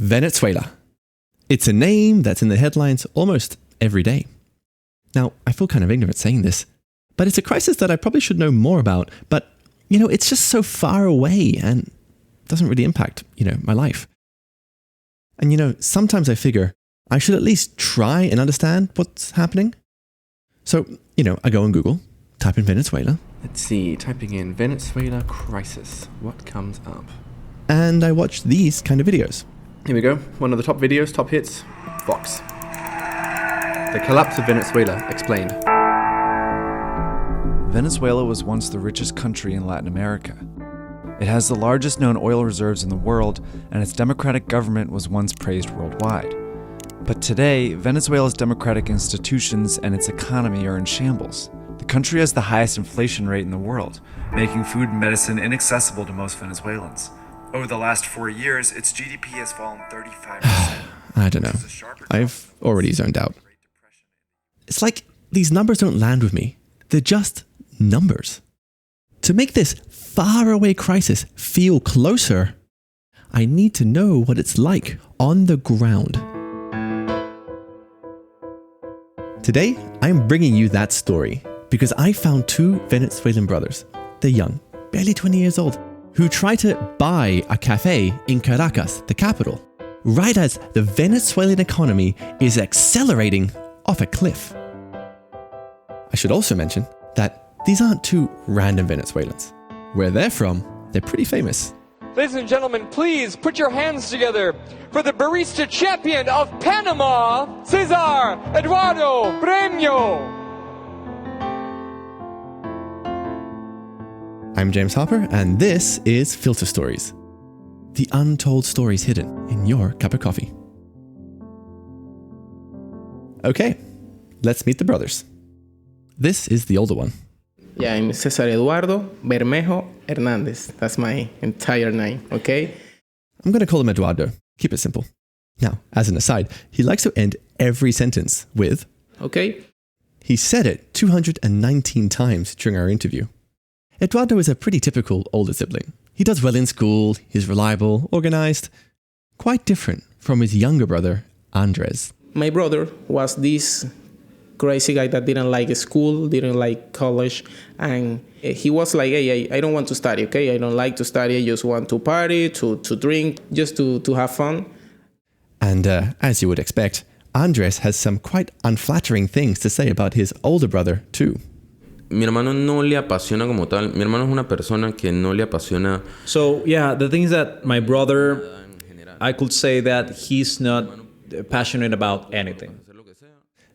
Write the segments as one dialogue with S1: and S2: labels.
S1: Venezuela. It's a name that's in the headlines almost every day. Now, I feel kind of ignorant saying this, but it's a crisis that I probably should know more about. But, it's just so far away and doesn't really impact, my life. And, sometimes I figure I should at least try and understand what's happening. So, I go on Google, type in Venezuela.
S2: Let's see, typing in Venezuela crisis. What comes up?
S1: And I watch these kind of videos.
S2: Here we go. One of the top videos, top hits, Fox. The collapse of Venezuela explained.
S3: Venezuela was once the richest country in Latin America. It has the largest known oil reserves in the world, and its democratic government was once praised worldwide. But today, Venezuela's democratic institutions and its economy are in shambles. The country has the highest inflation rate in the world, making food and medicine inaccessible to most Venezuelans. Over the last 4 years, its GDP has fallen 35%.
S1: I don't know. I've already zoned out. It's like these numbers don't land with me. They're just numbers. To make this faraway crisis feel closer, I need to know what it's like on the ground. Today, I'm bringing you that story because I found two Venezuelan brothers. They're young, barely 20 years old, who tried to buy a cafe in Caracas, the capital, right as the Venezuelan economy is accelerating off a cliff. I should also mention that these aren't two random Venezuelans. Where they're from, they're pretty famous.
S4: Ladies and gentlemen, please put your hands together for the barista champion of Panama, Cesar, Eduardo, Brew.
S1: I'm James Harper, and this is Filter Stories, the untold stories hidden in your cup of coffee. Okay, let's meet the brothers. This is the older one.
S5: Yeah, I'm Cesar Eduardo Bermejo Hernandez. That's my entire name, okay?
S1: I'm going to call him Eduardo. Keep it simple. Now, as an aside, he likes to end every sentence with,
S5: okay?
S1: He said it 219 times during our interview. Eduardo is a pretty typical older sibling. He does well in school, he's reliable, organized, quite different from his younger brother, Andres.
S5: My brother was this crazy guy that didn't like school, didn't like college, and he was like, hey, I don't want to study, okay? I don't like to study, I just want to party, to drink, just to have fun.
S1: And as you would expect, Andres has some quite unflattering things to say about his older brother, too.
S6: Mi hermano no le apasiona como tal. Mi hermano es una persona que no le apasiona.
S7: So, yeah, the thing is that my brother, I could say that he's not passionate about anything.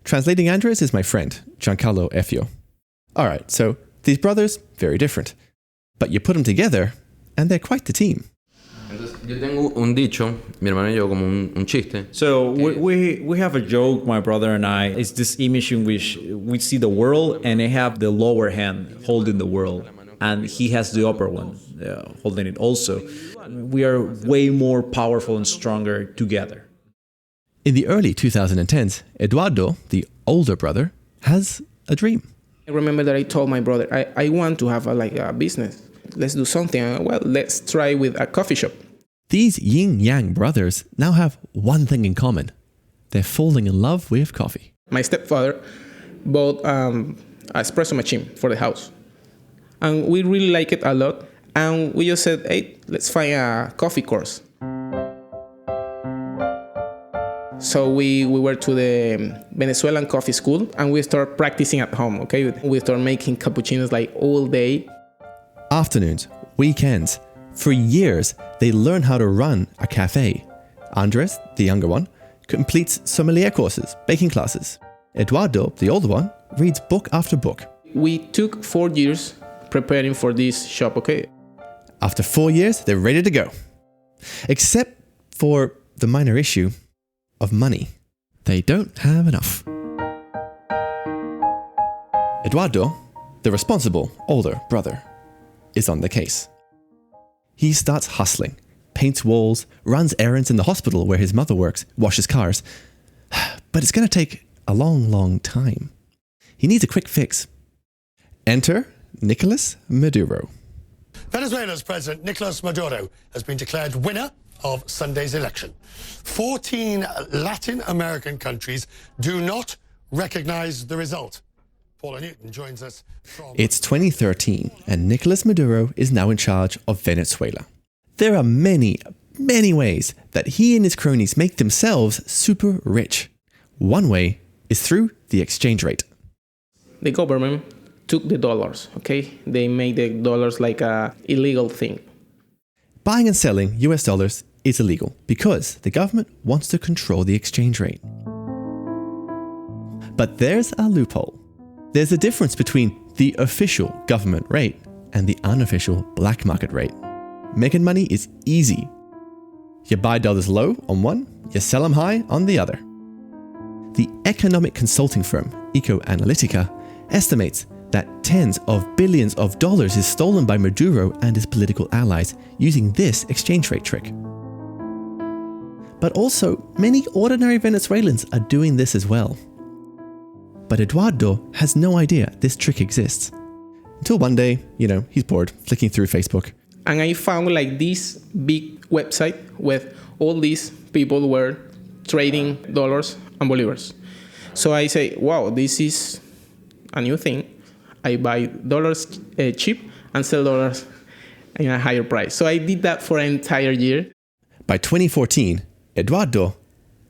S1: Translating Andres is my friend, Giancarlo Effio. Alright, so these brothers, very different. But you put them together, and they're quite the team.
S6: Entonces, yo tengo un dicho, mi hermano y yo, como un chiste.
S7: So we have a joke, my brother and I. It's this image in which we see the world and they have the lower hand holding the world. And he has the upper one holding it also. We are way more powerful and stronger together.
S1: In the early 2010s, Eduardo, the older brother, has a dream.
S5: I remember that I told my brother, I want to have a business. Let's do something. Well, let's try with a coffee shop.
S1: These yin-yang brothers now have one thing in common. They're falling in love with coffee.
S5: My stepfather bought an espresso machine for the house. And we really like it a lot. And we just said, hey, let's find a coffee course. So we were to the Venezuelan coffee school and we started practicing at home, okay? We started making cappuccinos like all day.
S1: Afternoons, weekends. For years, they learn how to run a cafe. Andres, the younger one, completes sommelier courses, baking classes. Eduardo, the older one, reads book after book.
S5: We took 4 years preparing for this shop, okay?
S1: After 4 years, they're ready to go. Except for the minor issue of money. They don't have enough. Eduardo, the responsible older brother, is on the case. He starts hustling, paints walls, runs errands in the hospital where his mother works, washes cars. But it's going to take a long, long time. He needs a quick fix. Enter Nicolas Maduro.
S8: Venezuela's President Nicolas Maduro has been declared winner of Sunday's election. 14 Latin American countries do not recognize the result. Paula Newton joins us from...
S1: It's 2013, and Nicolas Maduro is now in charge of Venezuela. There are many, many ways that he and his cronies make themselves super rich. One way is through the exchange rate.
S5: The government took the dollars, okay? They made the dollars like a illegal thing.
S1: Buying and selling US dollars is illegal because the government wants to control the exchange rate. But there's a loophole. There's a difference between the official government rate and the unofficial black market rate. Making money is easy. You buy dollars low on one, you sell them high on the other. The economic consulting firm Eco Analytica estimates that tens of billions of dollars is stolen by Maduro and his political allies using this exchange rate trick. But also, many ordinary Venezuelans are doing this as well. But Eduardo has no idea this trick exists. Until one day, he's bored, flicking through Facebook.
S5: And I found like this big website with all these people were trading dollars and bolivars. So I say, wow, this is a new thing. I buy dollars cheap and sell dollars in a higher price. So I did that for an entire year.
S1: By 2014, Eduardo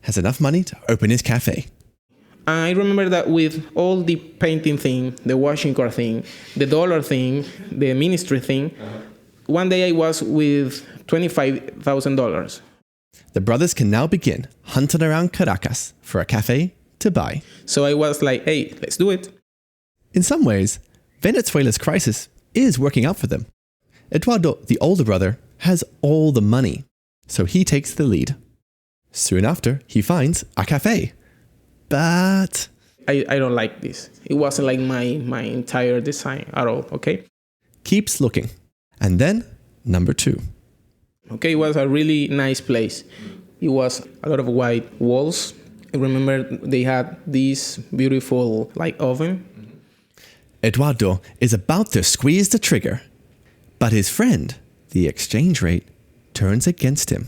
S1: has enough money to open his cafe.
S5: I remember that with all the painting thing, the washing car thing, the dollar thing, the ministry thing, one day I was with $25,000.
S1: The brothers can now begin hunting around Caracas for a cafe to buy.
S5: So I was like, hey, let's do it.
S1: In some ways, Venezuela's crisis is working out for them. Eduardo, the older brother, has all the money, so he takes the lead. Soon after, he finds a cafe. But
S5: I don't like this. It wasn't like my entire design at all, okay?
S1: Keeps looking. And then, number 2.
S5: Okay, it was a really nice place. It was a lot of white walls. I remember they had this beautiful oven.
S1: Eduardo is about to squeeze the trigger, but his friend, the exchange rate, turns against him.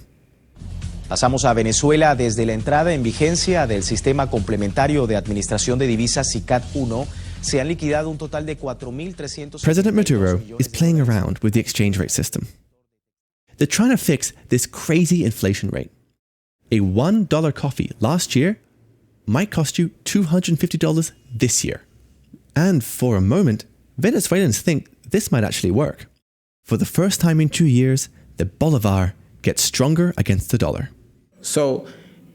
S9: Pasamos a Venezuela. Desde la entrada en vigencia del Sistema Complementario de Administración de Divisas SICAD-1, se han liquidado un total de 4.300...
S1: President Maduro is playing around with the exchange rate system. They're trying to fix this crazy inflation rate. A $1 coffee last year might cost you $250 this year. And for a moment, Venezuelans think this might actually work. For the first time in 2 years, the bolivar gets stronger against the dollar.
S5: So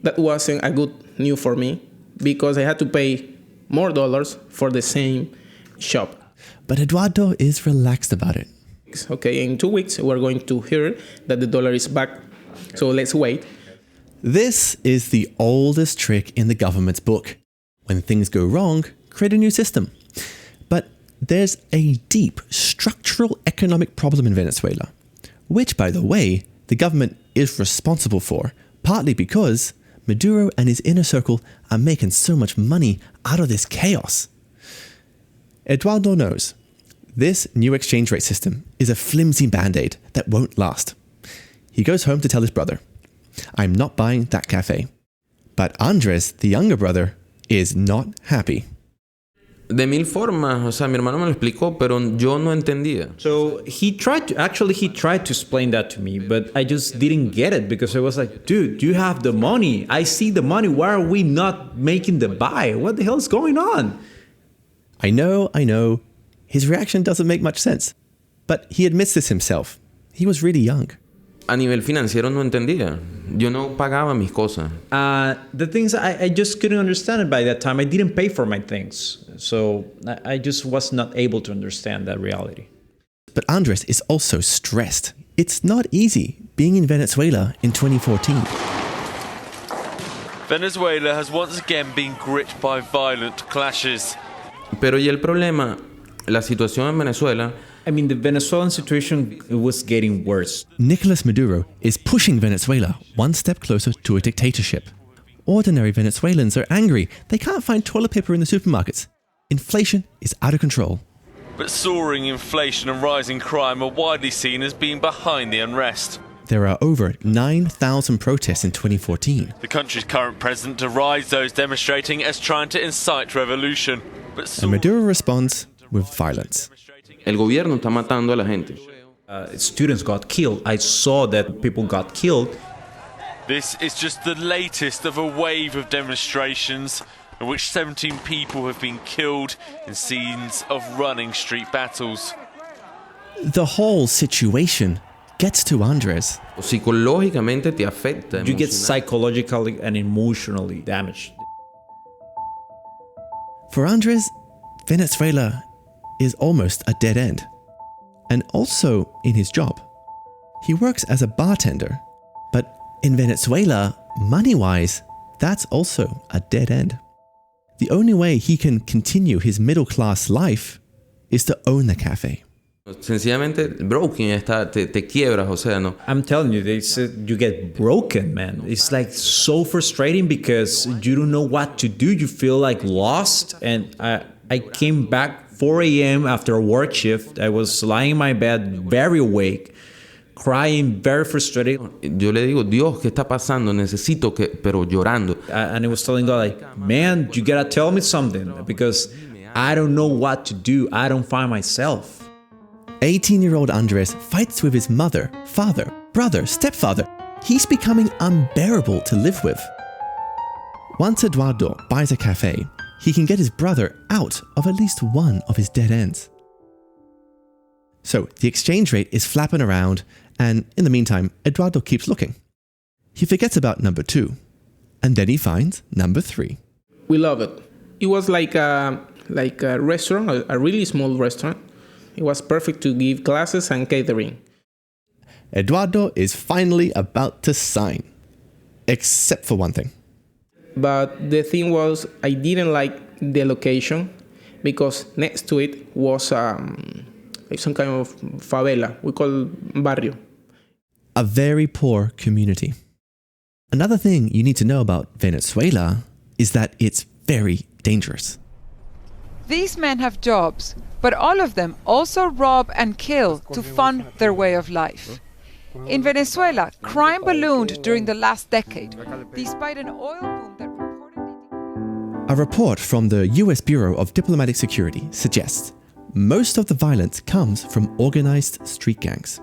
S5: that wasn't a good news for me because I had to pay more dollars for the same shop.
S1: But Eduardo is relaxed about it.
S5: Okay, in 2 weeks, we're going to hear that the dollar is back. So let's wait.
S1: This is the oldest trick in the government's book. When things go wrong, create a new system. But there's a deep structural economic problem in Venezuela, which, by the way, the government is responsible for, partly because Maduro and his inner circle are making so much money out of this chaos. Eduardo knows this new exchange rate system is a flimsy band-aid that won't last. He goes home to tell his brother, I'm not buying that cafe. But Andres, the younger brother, is not happy.
S6: De mil formas, mi hermano me lo explicó, pero yo no entendía.
S7: So he tried to explain that to me, but I just didn't get it because I was like, dude, you have the money. I see the money. Why are we not making the buy? What the hell is going on?
S1: I know. His reaction doesn't make much sense. But he admits this himself. He was really young.
S6: A nivel financiero no entendía. Yo no pagaba mis cosas.
S7: The things I just couldn't understand it by that time. I didn't pay for my things. So I just was not able to understand that reality.
S1: But Andres is also stressed. It's not easy being in Venezuela in 2014.
S10: Venezuela has once again been gripped by violent clashes.
S6: Pero y el problema, la situación en Venezuela...
S7: I mean, the Venezuelan situation was getting worse.
S1: Nicolas Maduro is pushing Venezuela one step closer to a dictatorship. Ordinary Venezuelans are angry. They can't find toilet paper in the supermarkets. Inflation is out of control.
S10: But soaring inflation and rising crime are widely seen as being behind the unrest.
S1: there are over 9,000 protests in 2014.
S10: The country's current president derides those demonstrating as trying to incite revolution.
S1: And Maduro responds with violence.
S6: El gobierno está matando a la gente.
S7: Students got killed. I saw that people got killed.
S10: This is just the latest of a wave of demonstrations in which 17 people have been killed in scenes of running street battles.
S1: The whole situation gets to Andres.
S6: Psicológicamente te afecta.
S7: You get psychologically and emotionally damaged.
S1: For Andres, Venezuela is almost a dead end. And also in his job. He works as a bartender. But in Venezuela, money-wise, that's also a dead end. The only way he can continue his middle-class life is to own the cafe.
S6: Sencillamente, broken, te quiebras, o sea, no.
S7: I'm telling you, they said you get broken, man. It's like so frustrating because you don't know what to do. You feel like lost. And I came back 4 a.m. after a work shift. I was lying in my bed, very awake, crying, very frustrated.
S6: Yo le digo, Dios, ¿qué está pasando? Necesito que, pero llorando.
S7: And I was telling God, like, man, you gotta tell me something because I don't know what to do. I don't find myself.
S1: 18-year-old Andres fights with his mother, father, brother, stepfather. He's becoming unbearable to live with. Once Eduardo buys a cafe, he can get his brother out of at least one of his dead ends. So the exchange rate is flapping around, and in the meantime, Eduardo keeps looking. He forgets about number 2, and then he finds number 3.
S5: We love it. It was like a restaurant, a really small restaurant. It was perfect to give classes and catering.
S1: Eduardo is finally about to sign. Except for one thing.
S5: But the thing was, I didn't like the location because next to it was some kind of favela. We call barrio.
S1: A very poor community. Another thing you need to know about Venezuela is that it's very dangerous.
S11: These men have jobs, but all of them also rob and kill to fund their way of life. In Venezuela, crime ballooned during the last decade, despite an oil boom that reportedly...
S1: A report from the US Bureau of Diplomatic Security suggests most of the violence comes from organized street gangs.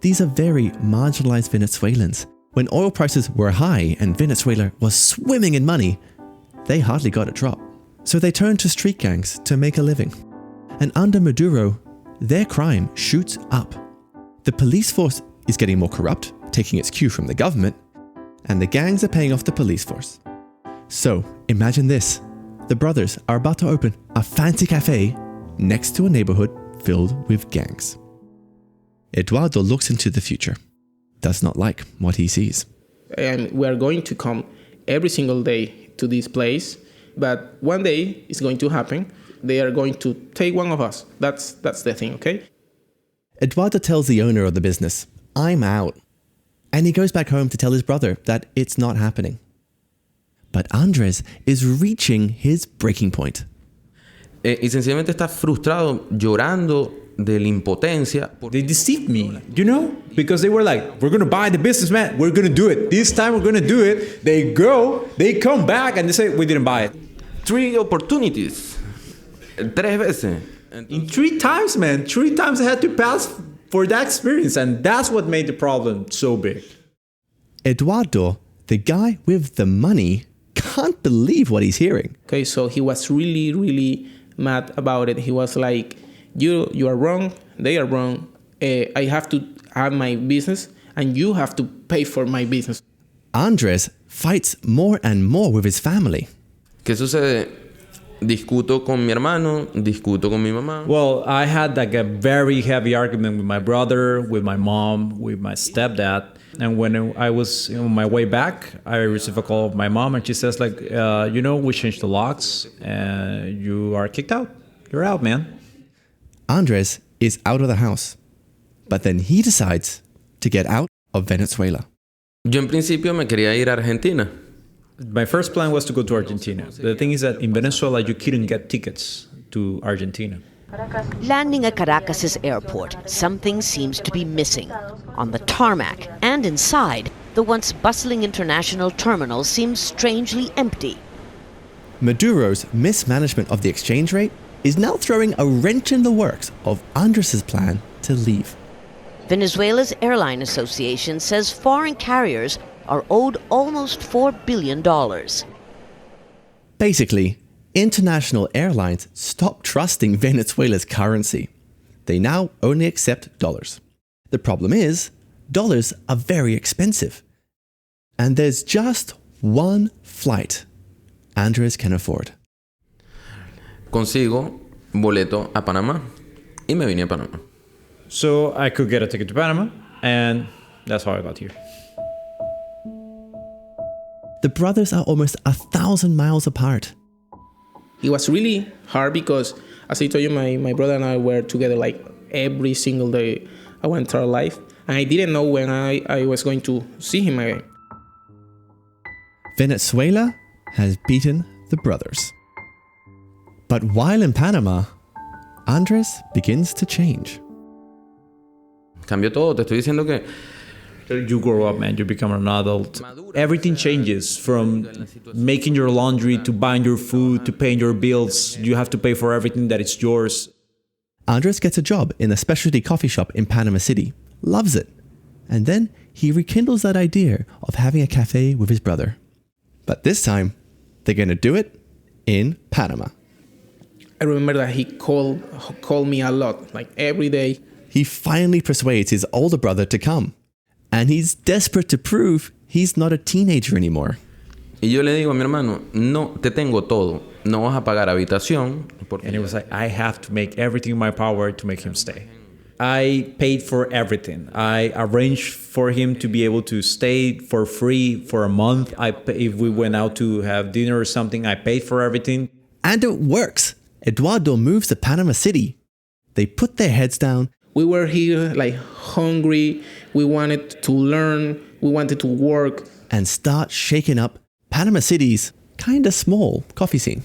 S1: These are very marginalized Venezuelans. When oil prices were high and Venezuela was swimming in money, they hardly got a drop. So they turned to street gangs to make a living. And under Maduro, their crime shoots up. The police force is getting more corrupt, taking its cue from the government, and the gangs are paying off the police force. So imagine this. The brothers are about to open a fancy cafe next to a neighborhood filled with gangs. Eduardo looks into the future, does not like what he sees.
S5: And we are going to come every single day to this place, but one day it's going to happen. They are going to take one of us. That's the thing, okay?
S1: Eduardo tells the owner of the business, I'm out. And he goes back home to tell his brother that it's not happening. But Andres is reaching his breaking point.
S6: Y sencillamente está frustrado, llorando de la impotencia.
S7: They deceived me, you know? Because they were like, we're going to buy the business, man. We're going to do it. This time we're going to do it. They go, they come back, and they say, we didn't buy it.
S6: 3 opportunities. 3 veces.
S7: In 3 times, man. 3 times I had to pass for that experience. And that's what made the problem so big.
S1: Eduardo, the guy with the money, can't believe what he's hearing.
S5: Okay, so he was really, really mad about it. He was like, you are wrong. They are wrong. I have to have my business and you have to pay for my business.
S1: Andres fights more and more with his family.
S6: ¿Qué sucede? Discuto con mi hermano, discuto con mi mamá.
S7: Well, I had like a very heavy argument with my brother, with my mom, with my stepdad. And when I was on my way back, I received a call of my mom and she says like, we changed the locks and you are kicked out. You're out, man.
S1: Andres is out of the house. But then he decides to get out of Venezuela.
S6: Yo en principio me quería ir a Argentina.
S7: My first plan was to go to Argentina. The thing is that in Venezuela, you couldn't get tickets to Argentina.
S12: Landing at Caracas' airport, something seems to be missing. On the tarmac and inside, the once bustling international terminal seems strangely empty.
S1: Maduro's mismanagement of the exchange rate is now throwing a wrench in the works of Andres' plan to leave.
S12: Venezuela's Airline Association says foreign carriers are owed almost $4 billion.
S1: Basically, international airlines stopped trusting Venezuela's currency. They now only accept dollars. The problem is, dollars are very expensive. And there's just one flight Andres can afford.
S6: Consigo boleto a Panamá y me vine a Panamá.
S7: So I could get a ticket to Panama, and that's how I got here.
S1: The brothers are almost 1,000 miles apart.
S5: It was really hard because, as I told you, my brother and I were together like every single day our entire life. And I didn't know when I was going to see him again.
S1: Venezuela has beaten the brothers. But while in Panama, Andres begins to change.
S6: Cambió todo, te estoy diciendo que
S7: you grow up, man, you become an adult. Everything changes from making your laundry to buying your food to paying your bills. You have to pay for everything that is yours.
S1: Andres gets a job in a specialty coffee shop in Panama City, loves it. And then he rekindles that idea of having a cafe with his brother. But this time, they're going to do it in Panama.
S5: I remember that he called me a lot, like every day.
S1: He finally persuades his older brother to come. And he's desperate to prove he's not a teenager anymore.
S6: Y yo le digo a mi hermano, no, te tengo todo. No vas a pagar habitación.
S7: And he was like, I have to make everything in my power to make him stay. I paid for everything. I arranged for him to be able to stay for free for a month. If we went out to have dinner or something, I paid for everything.
S1: And it works. Eduardo moves to Panama City. They put their heads down.
S5: We were here like hungry. We wanted to learn. We wanted to work.
S1: And start shaking up Panama City's kinda small coffee scene.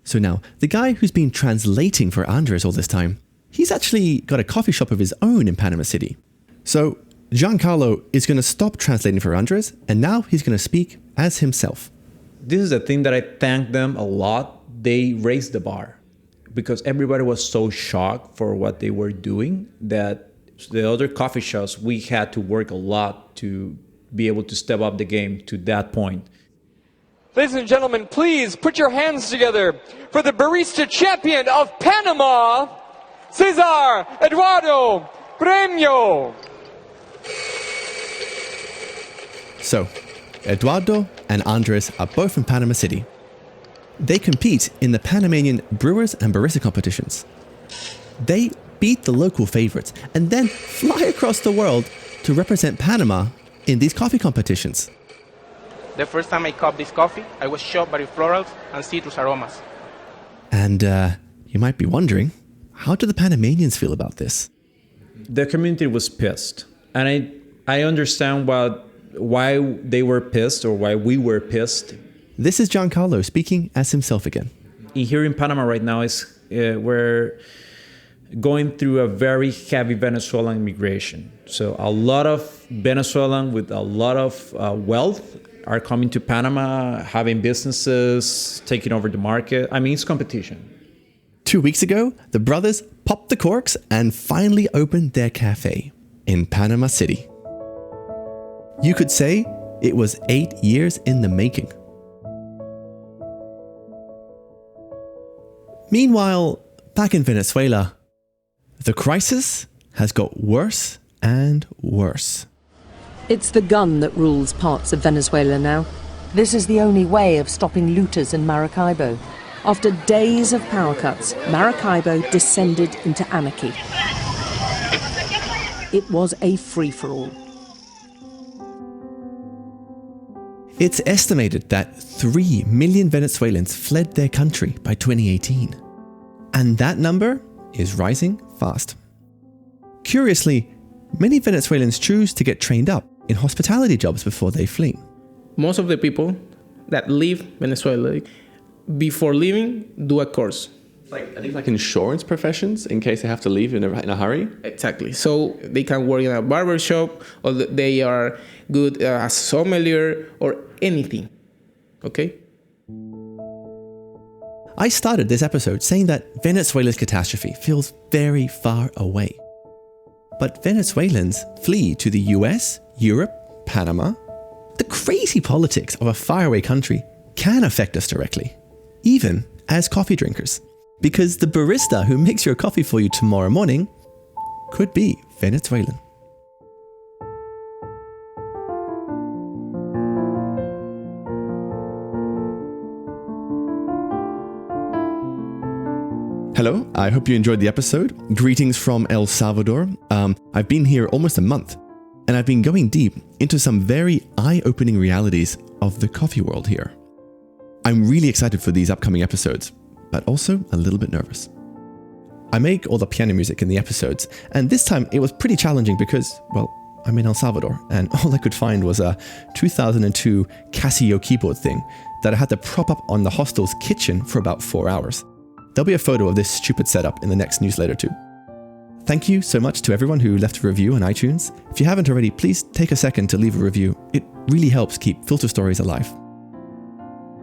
S1: So now, the guy who's been translating for Andres all this time, he's actually got a coffee shop of his own in Panama City. So Giancarlo is going to stop translating for Andres, and now he's going to speak as himself.
S7: This is the thing that I thank them a lot. They raised the bar because everybody was so shocked for what they were doing that the other coffee shops, we had to work a lot to be able to step up the game to that point.
S4: Ladies and gentlemen, please put your hands together for the barista champion of Panama, Cesar, Eduardo, Brew.
S1: So, Eduardo and Andres are both from Panama City. They compete in the Panamanian Brewers and Barista competitions. They beat the local favorites and then fly across the world to represent Panama in these coffee competitions.
S13: The first time I cupped this coffee, I was shocked by the florals and citrus aromas.
S1: And you might be wondering, how do the Panamanians feel about this?
S7: The community was pissed. And I understand why they were pissed or why we were pissed.
S1: This is Giancarlo speaking as himself again.
S7: Here in Panama right now, we're going through a very heavy Venezuelan immigration. So a lot of Venezuelan with a lot of wealth are coming to Panama, having businesses, taking over the market. I mean, it's competition.
S1: 2 weeks ago, the brothers popped the corks and finally opened their cafe in Panama City. You could say it was 8 years in the making. Meanwhile, back in Venezuela, the crisis has got worse and worse.
S14: It's the gun that rules parts of Venezuela now. This is the only way of stopping looters in Maracaibo. After days of power cuts, Maracaibo descended into anarchy. It was a free-for-all.
S1: It's estimated that 3 million Venezuelans fled their country by 2018. And that number is rising fast. Curiously, many Venezuelans choose to get trained up in hospitality jobs before they flee.
S5: Most of the people that leave Venezuela, before leaving, do a course.
S2: Are these like insurance professions in case they have to leave in a hurry?
S5: Exactly. So they can work in a barber shop, or they are good as sommelier or anything. Okay?
S1: I started this episode saying that Venezuela's catastrophe feels very far away. But Venezuelans flee to the US, Europe, Panama. The crazy politics of a faraway country can affect us directly, even as coffee drinkers. Because the barista who makes your coffee for you tomorrow morning could be Venezuelan. Hello, I hope you enjoyed the episode. Greetings from El Salvador. I've been here almost a month, and I've been going deep into some very eye-opening realities of the coffee world here. I'm really excited for these upcoming episodes, but also a little bit nervous. I make all the piano music in the episodes, and this time it was pretty challenging because, well, I'm in El Salvador, and all I could find was a 2002 Casio keyboard thing that I had to prop up on the hostel's kitchen for about 4 hours. There'll be a photo of this stupid setup in the next newsletter too. Thank you so much to everyone who left a review on iTunes. If you haven't already, please take a second to leave a review. It really helps keep Filter Stories alive.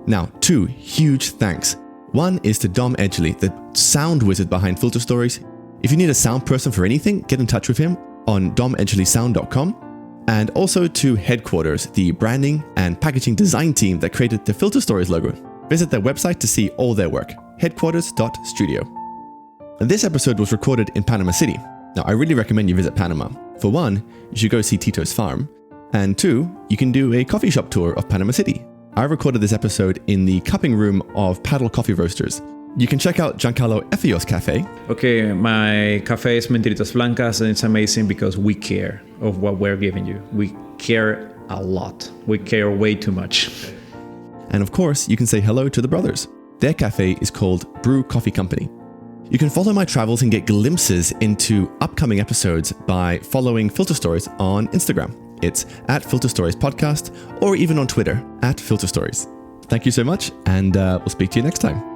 S1: Now, 2 huge thanks. One is to Dom Edgley, the sound wizard behind Filter Stories. If you need a sound person for anything, get in touch with him on domedgleysound.com. And also to Headquarters, the branding and packaging design team that created the Filter Stories logo. Visit their website to see all their work, headquarters.studio. This episode was recorded in Panama City. Now, I really recommend you visit Panama. For one, you should go see Tito's farm. And 2, you can do a coffee shop tour of Panama City. I recorded this episode in the cupping room of Paddle Coffee Roasters. You can check out Giancarlo Effio's cafe.
S7: Okay, my cafe is Mentiritas Blancas, and it's amazing because we care of what we're giving you. We care a lot. We care way too much.
S1: And of course, you can say hello to the brothers. Their cafe is called Brew Coffee Company. You can follow my travels and get glimpses into upcoming episodes by following Filter Stories on Instagram. It's at Filter Stories Podcast, or even on Twitter at Filter Stories. Thank you so much, and we'll speak to you next time.